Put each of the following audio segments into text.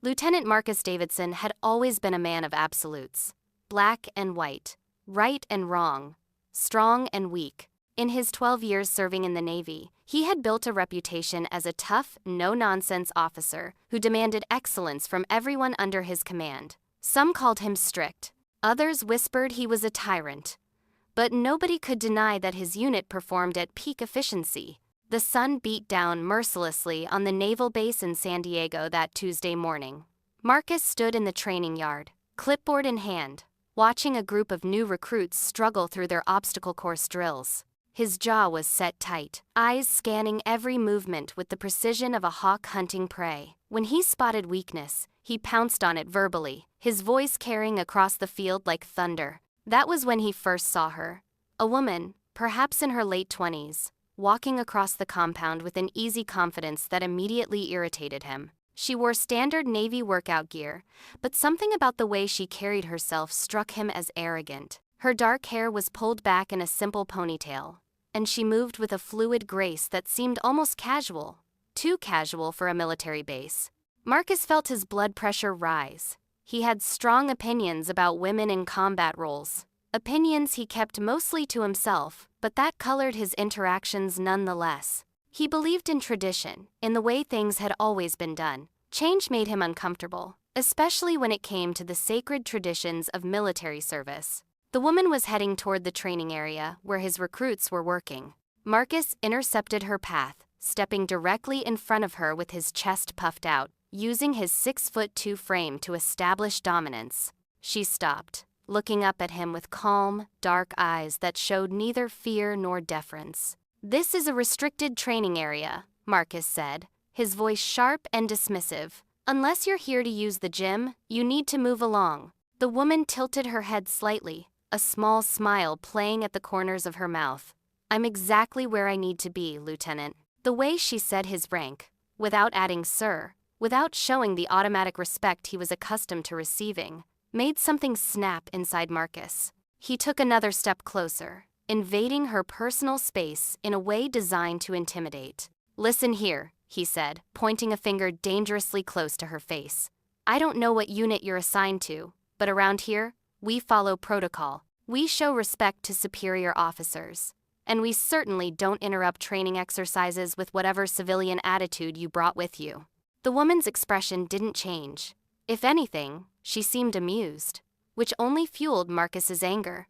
Lieutenant Marcus Davidson had always been a man of absolutes. Black and white, right and wrong, strong and weak. In his 12 years serving in the Navy, he had built a reputation as a tough, no-nonsense officer who demanded excellence from everyone under his command. Some called him strict. Others whispered he was a tyrant. But nobody could deny that his unit performed at peak efficiency. The sun beat down mercilessly on the naval base in San Diego that Tuesday morning. Marcus stood in the training yard, clipboard in hand, watching a group of new recruits struggle through their obstacle course drills. His jaw was set tight, eyes scanning every movement with the precision of a hawk hunting prey. When he spotted weakness, he pounced on it verbally, his voice carrying across the field like thunder. That was when he first saw her. A woman, perhaps in her late 20s, walking across the compound with an easy confidence that immediately irritated him. She wore standard Navy workout gear, but something about the way she carried herself struck him as arrogant. Her dark hair was pulled back in a simple ponytail, and she moved with a fluid grace that seemed almost casual, too casual for a military base. Marcus felt his blood pressure rise. He had strong opinions about women in combat roles. Opinions he kept mostly to himself, but that colored his interactions nonetheless. He believed in tradition, in the way things had always been done. Change made him uncomfortable, especially when it came to the sacred traditions of military service. The woman was heading toward the training area where his recruits were working. Marcus intercepted her path, stepping directly in front of her with his chest puffed out, using his 6'2" frame to establish dominance. She stopped, looking up at him with calm, dark eyes that showed neither fear nor deference. "This is a restricted training area," Marcus said, his voice sharp and dismissive. "Unless you're here to use the gym, you need to move along." The woman tilted her head slightly, a small smile playing at the corners of her mouth. "I'm exactly where I need to be, Lieutenant." The way she said his rank, without adding sir, without showing the automatic respect he was accustomed to receiving, made something snap inside Marcus. He took another step closer, invading her personal space in a way designed to intimidate. "Listen here," he said, pointing a finger dangerously close to her face. "I don't know what unit you're assigned to, but around here, we follow protocol. We show respect to superior officers. And we certainly don't interrupt training exercises with whatever civilian attitude you brought with you." The woman's expression didn't change. If anything, she seemed amused, which only fueled Marcus's anger.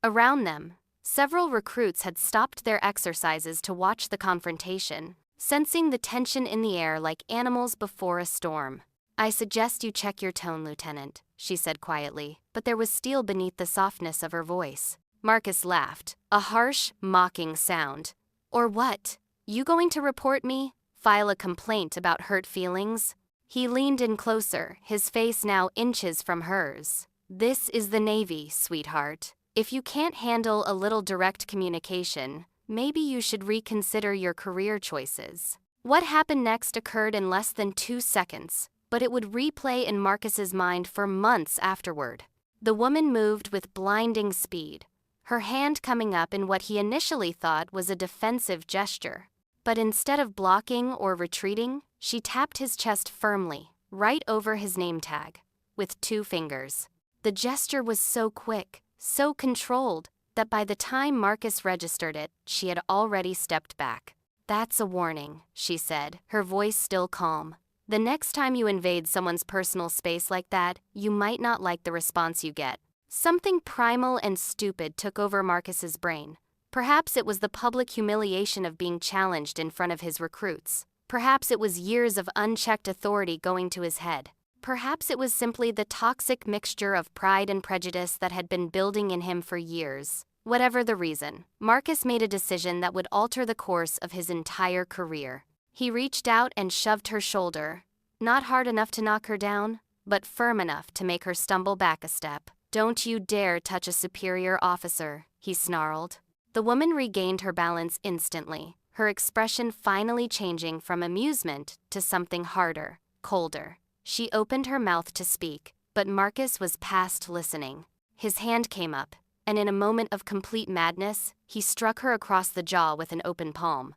Around them, several recruits had stopped their exercises to watch the confrontation, sensing the tension in the air like animals before a storm. "I suggest you check your tone, Lieutenant," she said quietly, but there was steel beneath the softness of her voice. Marcus laughed, a harsh, mocking sound. "Or what? You going to report me? File a complaint about hurt feelings?" He leaned in closer, his face now inches from hers. "This is the Navy, sweetheart. If you can't handle a little direct communication, maybe you should reconsider your career choices." What happened next occurred in less than 2 seconds, but it would replay in Marcus's mind for months afterward. The woman moved with blinding speed, her hand coming up in what he initially thought was a defensive gesture. But instead of blocking or retreating, she tapped his chest firmly, right over his name tag, with 2 fingers. The gesture was so quick, so controlled, that by the time Marcus registered it, she had already stepped back. "That's a warning," she said, her voice still calm. "The next time you invade someone's personal space like that, you might not like the response you get." Something primal and stupid took over Marcus's brain. Perhaps it was the public humiliation of being challenged in front of his recruits. Perhaps it was years of unchecked authority going to his head. Perhaps it was simply the toxic mixture of pride and prejudice that had been building in him for years. Whatever the reason, Marcus made a decision that would alter the course of his entire career. He reached out and shoved her shoulder, not hard enough to knock her down, but firm enough to make her stumble back a step. "Don't you dare touch a superior officer," he snarled. The woman regained her balance instantly, her expression finally changing from amusement to something harder, colder. She opened her mouth to speak, but Marcus was past listening. His hand came up, and in a moment of complete madness, he struck her across the jaw with an open palm.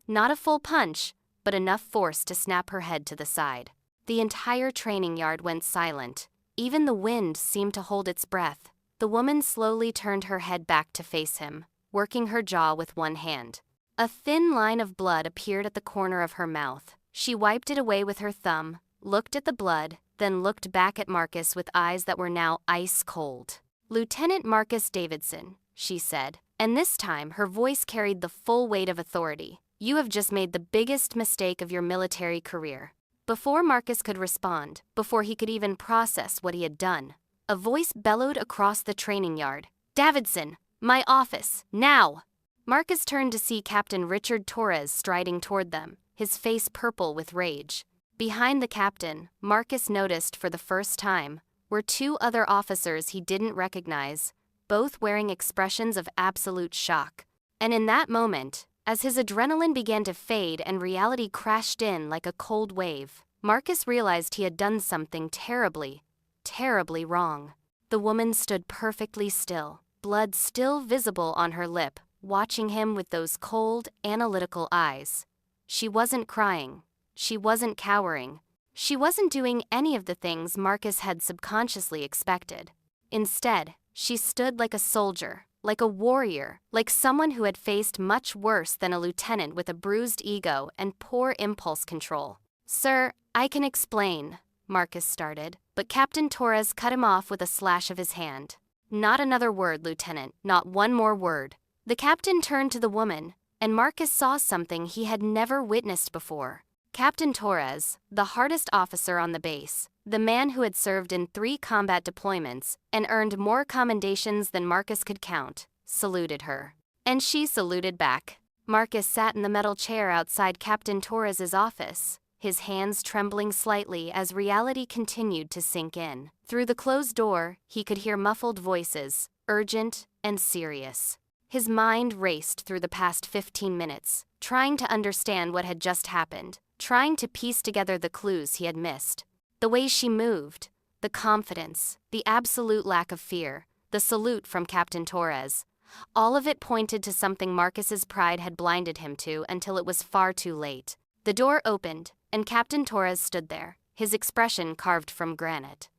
Not a full punch, but enough force to snap her head to the side. The entire training yard went silent. Even the wind seemed to hold its breath. The woman slowly turned her head back to face him, working her jaw with one hand. A thin line of blood appeared at the corner of her mouth. She wiped it away with her thumb, looked at the blood, then looked back at Marcus with eyes that were now ice cold. "Lieutenant Marcus Davidson," she said, and this time her voice carried the full weight of authority. "You have just made the biggest mistake of your military career." Before Marcus could respond, before he could even process what he had done, a voice bellowed across the training yard. "Davidson, my office, now!" Marcus turned to see Captain Richard Torres striding toward them, his face purple with rage. Behind the captain, Marcus noticed for the first time, were two other officers he didn't recognize, both wearing expressions of absolute shock. And in that moment, as his adrenaline began to fade and reality crashed in like a cold wave, Marcus realized he had done something terribly, terribly wrong. The woman stood perfectly still, blood still visible on her lip, watching him with those cold, analytical eyes. She wasn't crying. She wasn't cowering. She wasn't doing any of the things Marcus had subconsciously expected. Instead, she stood like a soldier, like a warrior, like someone who had faced much worse than a lieutenant with a bruised ego and poor impulse control. "Sir, I can explain," Marcus started, but Captain Torres cut him off with a slash of his hand. "Not another word, Lieutenant, not one more word." The captain turned to the woman, and Marcus saw something he had never witnessed before. Captain Torres, the hardest officer on the base, the man who had served in 3 combat deployments and earned more commendations than Marcus could count, saluted her. And she saluted back. Marcus sat in the metal chair outside Captain Torres's office, his hands trembling slightly as reality continued to sink in. Through the closed door, he could hear muffled voices, urgent and serious. His mind raced through the past 15 minutes, trying to understand what had just happened, trying to piece together the clues he had missed. The way she moved, the confidence, the absolute lack of fear, the salute from Captain Torres. All of it pointed to something Marcus's pride had blinded him to until it was far too late. The door opened, and Captain Torres stood there, his expression carved from granite.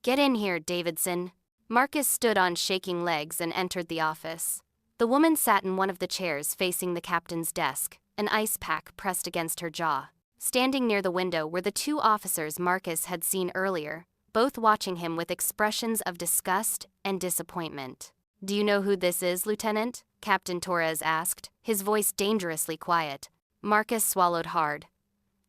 "Get in here, Davidson." Marcus stood on shaking legs and entered the office. The woman sat in one of the chairs facing the captain's desk, an ice pack pressed against her jaw. Standing near the window were the 2 officers Marcus had seen earlier, both watching him with expressions of disgust and disappointment. "Do you know who this is, Lieutenant?" Captain Torres asked, his voice dangerously quiet. Marcus swallowed hard.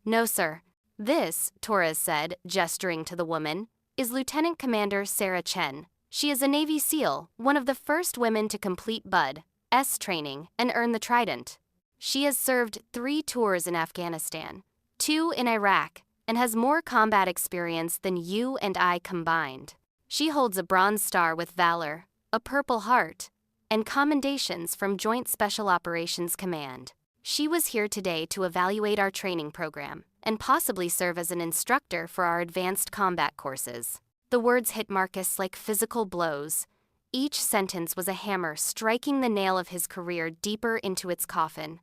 "No, sir." "This," Torres said, gesturing to the woman, "is Lieutenant Commander Sarah Chen. She is a Navy SEAL, one of the first women to complete BUD/S training and earn the Trident. She has served 3 tours in Afghanistan, 2 in Iraq, and has more combat experience than you and I combined. She holds a Bronze Star with Valor, a Purple Heart, and commendations from Joint Special Operations Command. She was here today to evaluate our training program and possibly serve as an instructor for our advanced combat courses." The words hit Marcus like physical blows. Each sentence was a hammer striking the nail of his career deeper into its coffin.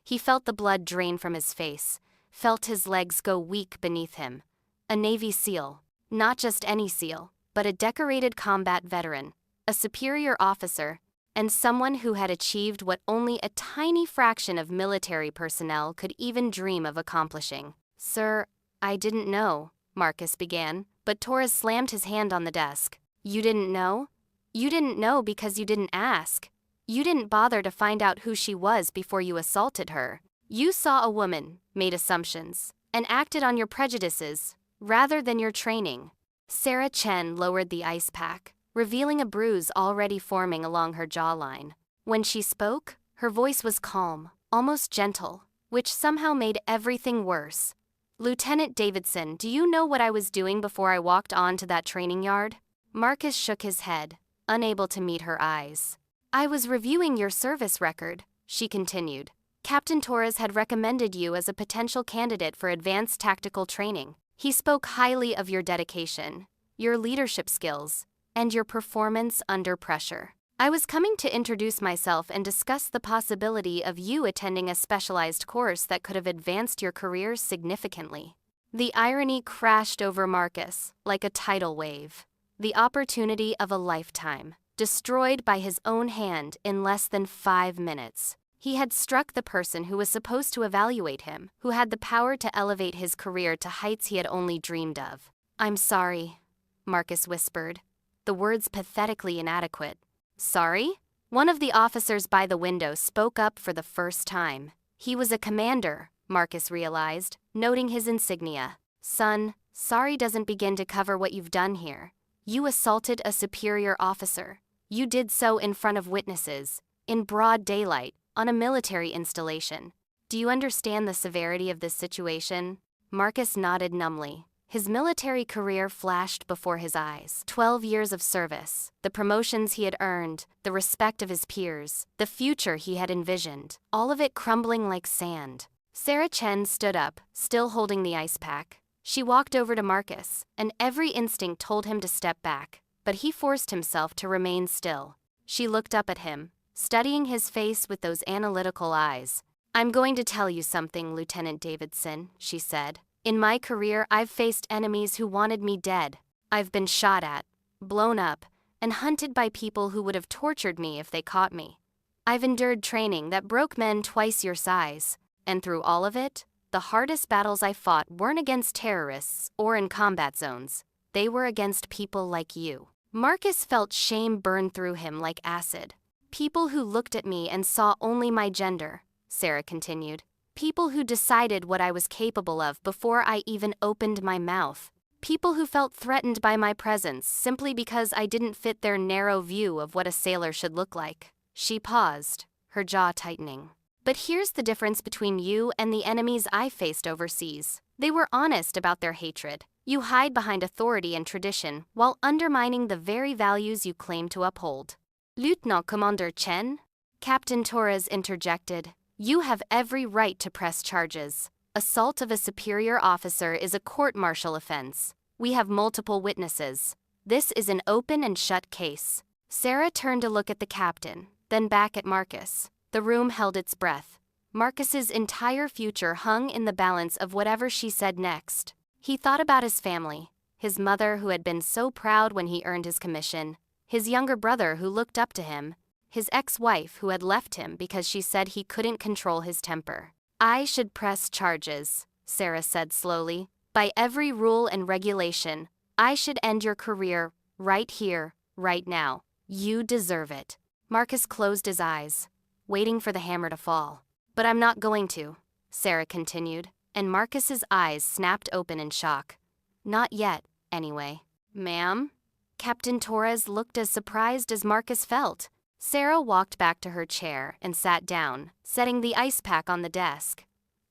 He felt the blood drain from his face, felt his legs go weak beneath him. A Navy SEAL, not just any SEAL, but a decorated combat veteran, a superior officer, and someone who had achieved what only a tiny fraction of military personnel could even dream of accomplishing. "Sir, I didn't know," Marcus began, but Torres slammed his hand on the desk. "You didn't know? You didn't know because you didn't ask. You didn't bother to find out who she was before you assaulted her. You saw a woman, made assumptions, and acted on your prejudices, rather than your training." Sarah Chen lowered the ice pack, revealing a bruise already forming along her jawline. When she spoke, her voice was calm, almost gentle, which somehow made everything worse. "Lieutenant Davidson, do you know what I was doing before I walked onto that training yard?" Marcus shook his head, unable to meet her eyes. "I was reviewing your service record," she continued. "Captain Torres had recommended you as a potential candidate for advanced tactical training. He spoke highly of your dedication, your leadership skills, and your performance under pressure. I was coming to introduce myself and discuss the possibility of you attending a specialized course that could have advanced your career significantly." The irony crashed over Marcus like a tidal wave. The opportunity of a lifetime, destroyed by his own hand in less than 5 minutes. He had struck the person who was supposed to evaluate him, who had the power to elevate his career to heights he had only dreamed of. "I'm sorry," Marcus whispered, the words pathetically inadequate. "Sorry?" One of the officers by the window spoke up for the first time. He was a commander, Marcus realized, noting his insignia. "Son, sorry doesn't begin to cover what you've done here. You assaulted a superior officer. You did so in front of witnesses, in broad daylight, on a military installation. Do you understand the severity of this situation?" Marcus nodded numbly. His military career flashed before his eyes. 12 years of service, the promotions he had earned, the respect of his peers, the future he had envisioned, all of it crumbling like sand. Sarah Chen stood up, still holding the ice pack. She walked over to Marcus, and every instinct told him to step back, but he forced himself to remain still. She looked up at him, studying his face with those analytical eyes. "I'm going to tell you something, Lieutenant Davidson," she said. "In my career, I've faced enemies who wanted me dead. I've been shot at, blown up, and hunted by people who would have tortured me if they caught me. I've endured training that broke men twice your size, and through all of it, the hardest battles I fought weren't against terrorists or in combat zones. They were against people like you." Marcus felt shame burn through him like acid. "People who looked at me and saw only my gender," Sarah continued. "People who decided what I was capable of before I even opened my mouth. People who felt threatened by my presence simply because I didn't fit their narrow view of what a sailor should look like." She paused, her jaw tightening. "But here's the difference between you and the enemies I faced overseas. They were honest about their hatred. You hide behind authority and tradition while undermining the very values you claim to uphold." "Lieutenant Commander Chen?" Captain Torres interjected. "You have every right to press charges. Assault of a superior officer is a court-martial offense. We have multiple witnesses. This is an open and shut case." Sarah turned to look at the captain, then back at Marcus. The room held its breath. Marcus's entire future hung in the balance of whatever she said next. He thought about his family, his mother who had been so proud when he earned his commission, his younger brother who looked up to him, his ex-wife who had left him because she said he couldn't control his temper. "I should press charges," Sarah said slowly. "By every rule and regulation, I should end your career right here, right now. You deserve it." Marcus closed his eyes, waiting for the hammer to fall. "But I'm not going to," Sarah continued, and Marcus's eyes snapped open in shock. "Not yet, anyway." "Ma'am?" Captain Torres looked as surprised as Marcus felt. Sarah walked back to her chair and sat down, setting the ice pack on the desk.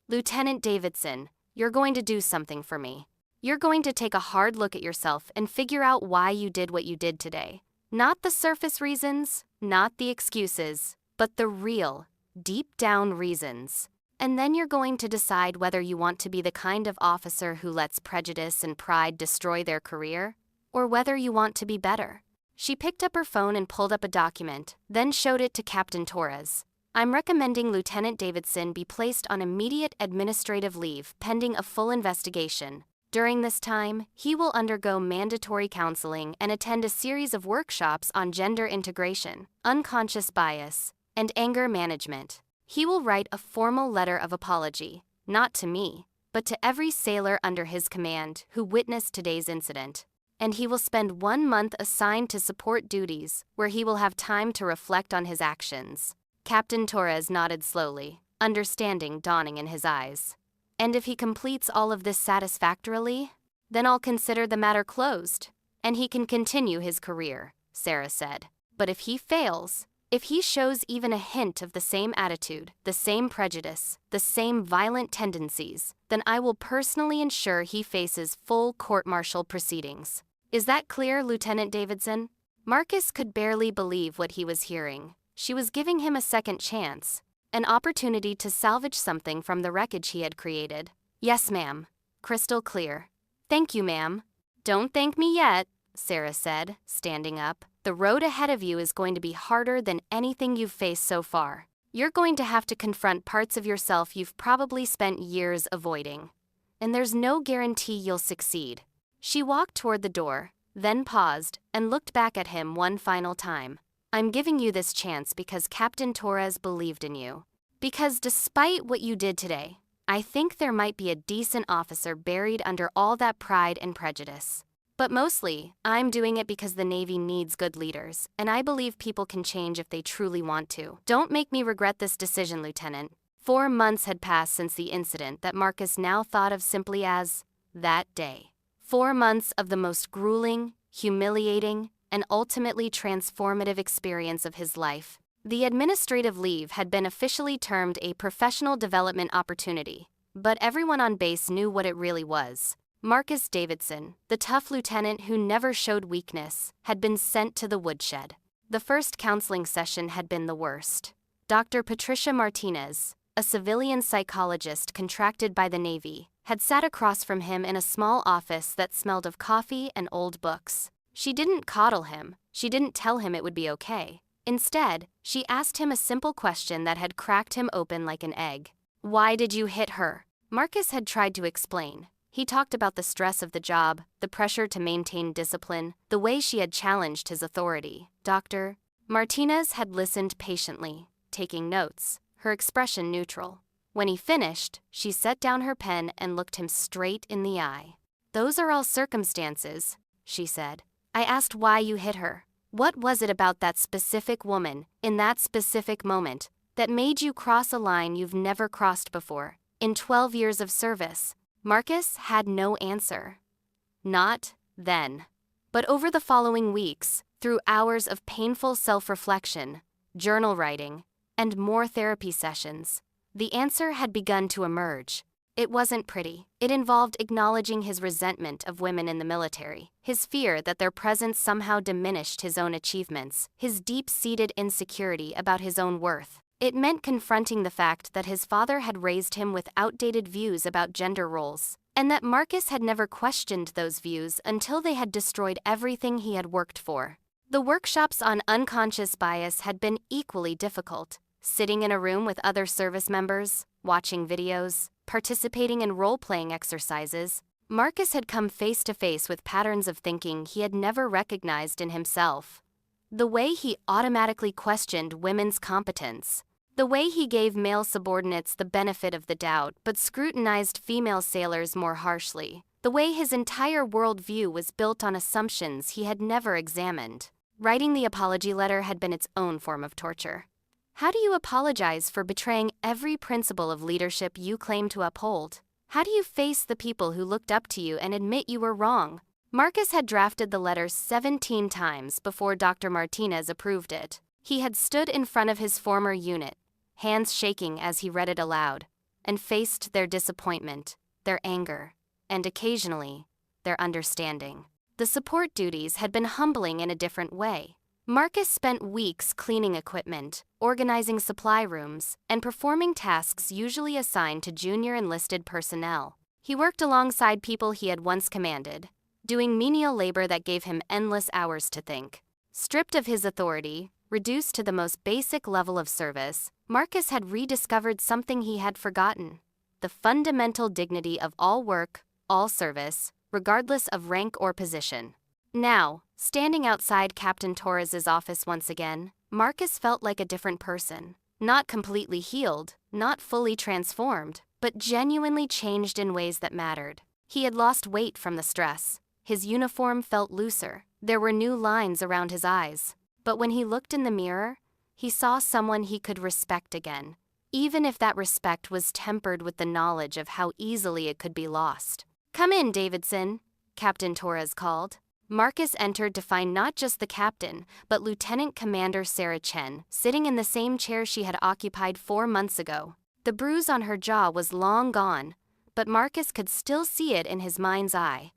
"Lieutenant Davidson, you're going to do something for me. You're going to take a hard look at yourself and figure out why you did what you did today. Not the surface reasons, not the excuses, but the real, deep-down reasons. And then you're going to decide whether you want to be the kind of officer who lets prejudice and pride destroy their career, or whether you want to be better." She picked up her phone and pulled up a document, then showed it to Captain Torres. "I'm recommending Lieutenant Davidson be placed on immediate administrative leave pending a full investigation. During this time, he will undergo mandatory counseling and attend a series of workshops on gender integration, unconscious bias, and anger management. He will write a formal letter of apology, not to me, but to every sailor under his command who witnessed today's incident. And he will spend 1 month assigned to support duties, where he will have time to reflect on his actions." Captain Torres nodded slowly, understanding dawning in his eyes. "And if he completes all of this satisfactorily, then I'll consider the matter closed, and he can continue his career," Sarah said. "But if he fails, if he shows even a hint of the same attitude, the same prejudice, the same violent tendencies, then I will personally ensure he faces full court-martial proceedings. Is that clear, Lieutenant Davidson?" Marcus could barely believe what he was hearing. She was giving him a second chance, an opportunity to salvage something from the wreckage he had created. "Yes, ma'am. Crystal clear." "Thank you, ma'am." "Don't thank me yet," Sarah said, standing up. "The road ahead of you is going to be harder than anything you've faced so far. You're going to have to confront parts of yourself you've probably spent years avoiding. and there's no guarantee you'll succeed." She walked toward the door, then paused, and looked back at him one final time. "I'm giving you this chance because Captain Torres believed in you. Because despite what you did today, I think there might be a decent officer buried under all that pride and prejudice. But mostly, I'm doing it because the Navy needs good leaders, and I believe people can change if they truly want to. Don't make me regret this decision, Lieutenant." 4 months had passed since the incident that Marcus now thought of simply as that day. 4 months of the most grueling, humiliating, and ultimately transformative experience of his life. The administrative leave had been officially termed a professional development opportunity, but everyone on base knew what it really was. Marcus Davidson, the tough lieutenant who never showed weakness, had been sent to the woodshed. The first counseling session had been the worst. Dr. Patricia Martinez, a civilian psychologist contracted by the Navy, had sat across from him in a small office that smelled of coffee and old books. She didn't coddle him. She didn't tell him it would be okay. Instead, she asked him a simple question that had cracked him open like an egg. "Why did you hit her?" Marcus had tried to explain. He talked about the stress of the job, the pressure to maintain discipline, the way she had challenged his authority. Dr. Martinez had listened patiently, taking notes, her expression neutral. When he finished, she set down her pen and looked him straight in the eye. "Those are all circumstances," she said. "I asked why you hit her. What was it about that specific woman, in that specific moment, that made you cross a line you've never crossed before, in 12 years of service?" Marcus had no answer. Not then. But over the following weeks, through hours of painful self-reflection, journal writing, and more therapy sessions, the answer had begun to emerge. It wasn't pretty. It involved acknowledging his resentment of women in the military, his fear that their presence somehow diminished his own achievements, his deep-seated insecurity about his own worth. It meant confronting the fact that his father had raised him with outdated views about gender roles, and that Marcus had never questioned those views until they had destroyed everything he had worked for. The workshops on unconscious bias had been equally difficult. Sitting in a room with other service members, watching videos, participating in role-playing exercises, Marcus had come face to face with patterns of thinking he had never recognized in himself. The way he automatically questioned women's competence. The way he gave male subordinates the benefit of the doubt but scrutinized female sailors more harshly. The way his entire worldview was built on assumptions he had never examined. Writing the apology letter had been its own form of torture. How do you apologize for betraying every principle of leadership you claim to uphold? How do you face the people who looked up to you and admit you were wrong? Marcus had drafted the letter 17 times before Dr. Martinez approved it. He had stood in front of his former unit, hands shaking as he read it aloud, and faced their disappointment, their anger, and occasionally, their understanding. The support duties had been humbling in a different way. Marcus spent weeks cleaning equipment, organizing supply rooms, and performing tasks usually assigned to junior enlisted personnel. He worked alongside people he had once commanded, doing menial labor that gave him endless hours to think. Stripped of his authority, reduced to the most basic level of service, Marcus had rediscovered something he had forgotten: the fundamental dignity of all work, all service, regardless of rank or position. Now, standing outside Captain Torres's office once again, Marcus felt like a different person. Not completely healed, not fully transformed, but genuinely changed in ways that mattered. He had lost weight from the stress. His uniform felt looser. There were new lines around his eyes. But when he looked in the mirror, he saw someone he could respect again, even if that respect was tempered with the knowledge of how easily it could be lost. "Come in, Davidson," Captain Torres called. Marcus entered to find not just the captain, but Lieutenant Commander Sarah Chen, sitting in the same chair she had occupied 4 months ago. The bruise on her jaw was long gone, but Marcus could still see it in his mind's eye,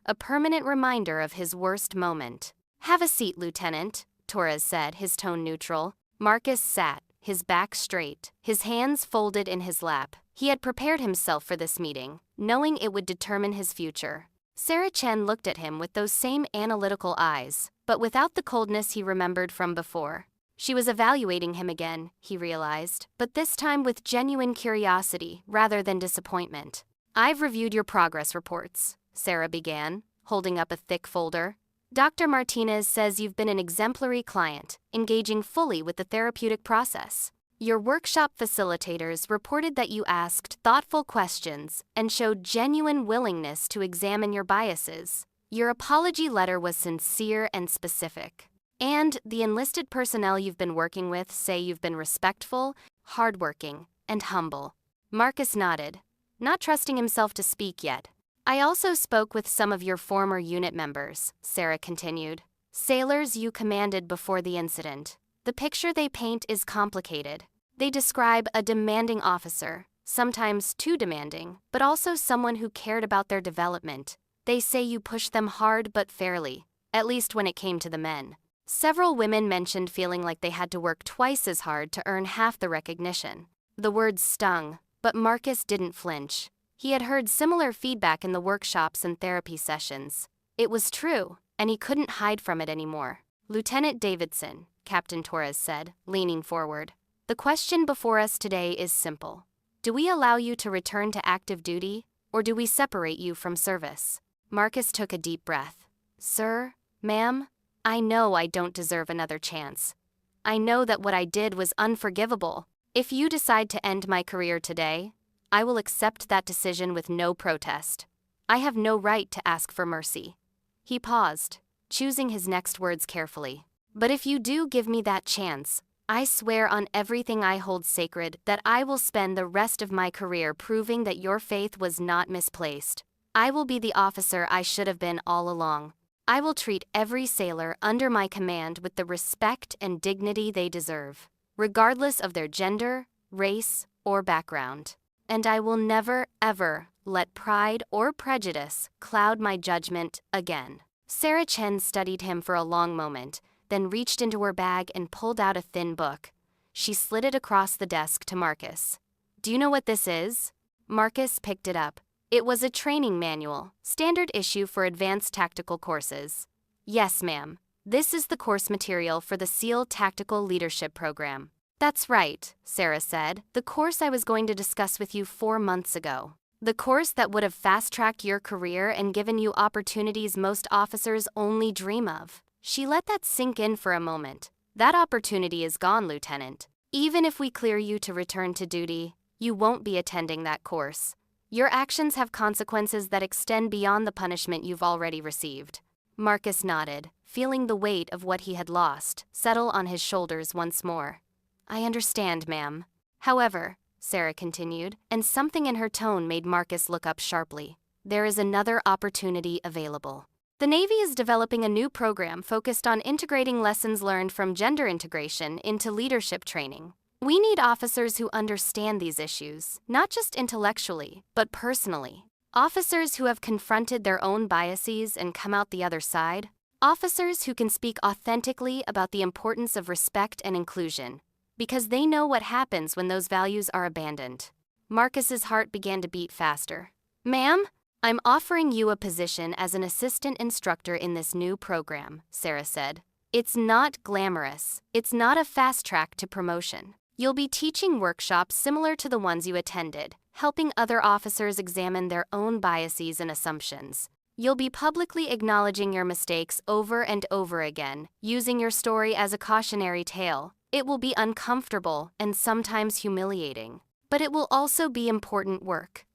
a permanent reminder of his worst moment. "Have a seat, Lieutenant," Torres said, his tone neutral. Marcus sat, his back straight, his hands folded in his lap. He had prepared himself for this meeting, knowing it would determine his future. Sarah Chen looked at him with those same analytical eyes, but without the coldness he remembered from before. She was evaluating him again, he realized, but this time with genuine curiosity rather than disappointment. I've reviewed your progress reports, Sarah began, holding up a thick folder. Dr. Martinez says you've been an exemplary client, engaging fully with the therapeutic process. Your workshop facilitators reported that you asked thoughtful questions and showed genuine willingness to examine your biases. Your apology letter was sincere and specific. And the enlisted personnel you've been working with say you've been respectful, hardworking, and humble. Marcus nodded, not trusting himself to speak yet. I also spoke with some of your former unit members, Sarah continued. Sailors you commanded before the incident. The picture they paint is complicated. They describe a demanding officer, sometimes too demanding, but also someone who cared about their development. They say you pushed them hard but fairly, at least when it came to the men. Several women mentioned feeling like they had to work twice as hard to earn half the recognition. The words stung, but Marcus didn't flinch. He had heard similar feedback in the workshops and therapy sessions. It was true, and he couldn't hide from it anymore. Lieutenant Davidson, Captain Torres said, leaning forward. The question before us today is simple. Do we allow you to return to active duty, or do we separate you from service? Marcus took a deep breath. Sir, ma'am, I know I don't deserve another chance. I know that what I did was unforgivable. If you decide to end my career today, I will accept that decision with no protest. I have no right to ask for mercy. He paused, choosing his next words carefully. But if you do give me that chance, I swear on everything I hold sacred that I will spend the rest of my career proving that your faith was not misplaced. I will be the officer I should have been all along. I will treat every sailor under my command with the respect and dignity they deserve, regardless of their gender, race, or background. And I will never, ever let pride or prejudice cloud my judgment again. Sarah Chen studied him for a long moment, then reached into her bag and pulled out a thin book. She slid it across the desk to Marcus. Do you know what this is? Marcus picked it up. It was a training manual, standard issue for advanced tactical courses. Yes, ma'am. This is the course material for the SEAL Tactical Leadership Program. That's right, Sarah said, the course I was going to discuss with you 4 months ago. The course that would have fast-tracked your career and given you opportunities most officers only dream of. She let that sink in for a moment. That opportunity is gone, Lieutenant. Even if we clear you to return to duty, you won't be attending that course. Your actions have consequences that extend beyond the punishment you've already received. Marcus nodded, feeling the weight of what he had lost settle on his shoulders once more. I understand, ma'am. However, Sarah continued, and something in her tone made Marcus look up sharply. There is another opportunity available. The Navy is developing a new program focused on integrating lessons learned from gender integration into leadership training. We need officers who understand these issues, not just intellectually, but personally. Officers who have confronted their own biases and come out the other side. Officers who can speak authentically about the importance of respect and inclusion, because they know what happens when those values are abandoned. Marcus's heart began to beat faster. Ma'am, I'm offering you a position as an assistant instructor in this new program, Sarah said. It's not glamorous. It's not a fast track to promotion. You'll be teaching workshops similar to the ones you attended, helping other officers examine their own biases and assumptions. You'll be publicly acknowledging your mistakes over and over again, using your story as a cautionary tale. It will be uncomfortable and sometimes humiliating, but it will also be important work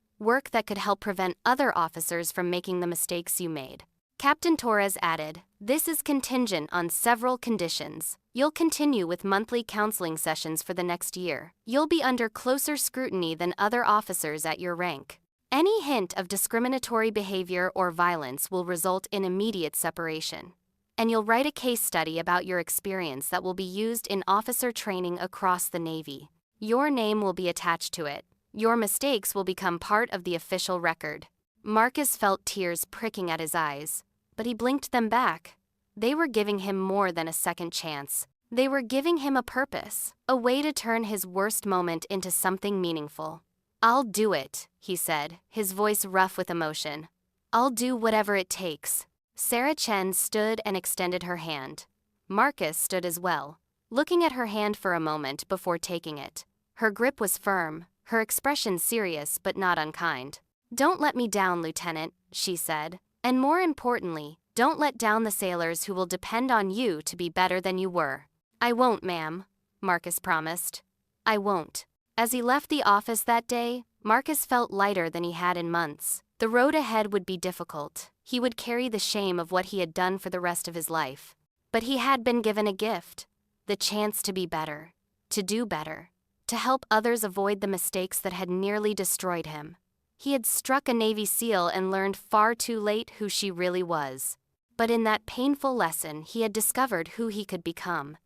that could help prevent other officers from making the mistakes you made. Captain Torres added, this is contingent on several conditions. You'll continue with monthly counseling sessions for the next year. You'll be under closer scrutiny than other officers at your rank. Any hint of discriminatory behavior or violence will result in immediate separation. And you'll write a case study about your experience that will be used in officer training across the Navy. Your name will be attached to it. Your mistakes will become part of the official record. Marcus felt tears pricking at his eyes, but he blinked them back. They were giving him more than a second chance. They were giving him a purpose, a way to turn his worst moment into something meaningful. I'll do it, he said, his voice rough with emotion. I'll do whatever it takes. Sarah Chen stood and extended her hand. Marcus stood as well, looking at her hand for a moment before taking it. Her grip was firm, her expression serious but not unkind. "Don't let me down, Lieutenant," she said. "And more importantly, don't let down the sailors who will depend on you to be better than you were." "I won't, ma'am," Marcus promised. "I won't." As he left the office that day, Marcus felt lighter than he had in months. The road ahead would be difficult. He would carry the shame of what he had done for the rest of his life. But he had been given a gift, the chance to be better, to do better, to help others avoid the mistakes that had nearly destroyed him. He had struck a Navy SEAL and learned far too late who she really was. But in that painful lesson, he had discovered who he could become.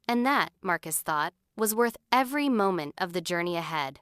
And that, Marcus thought, was worth every moment of the journey ahead.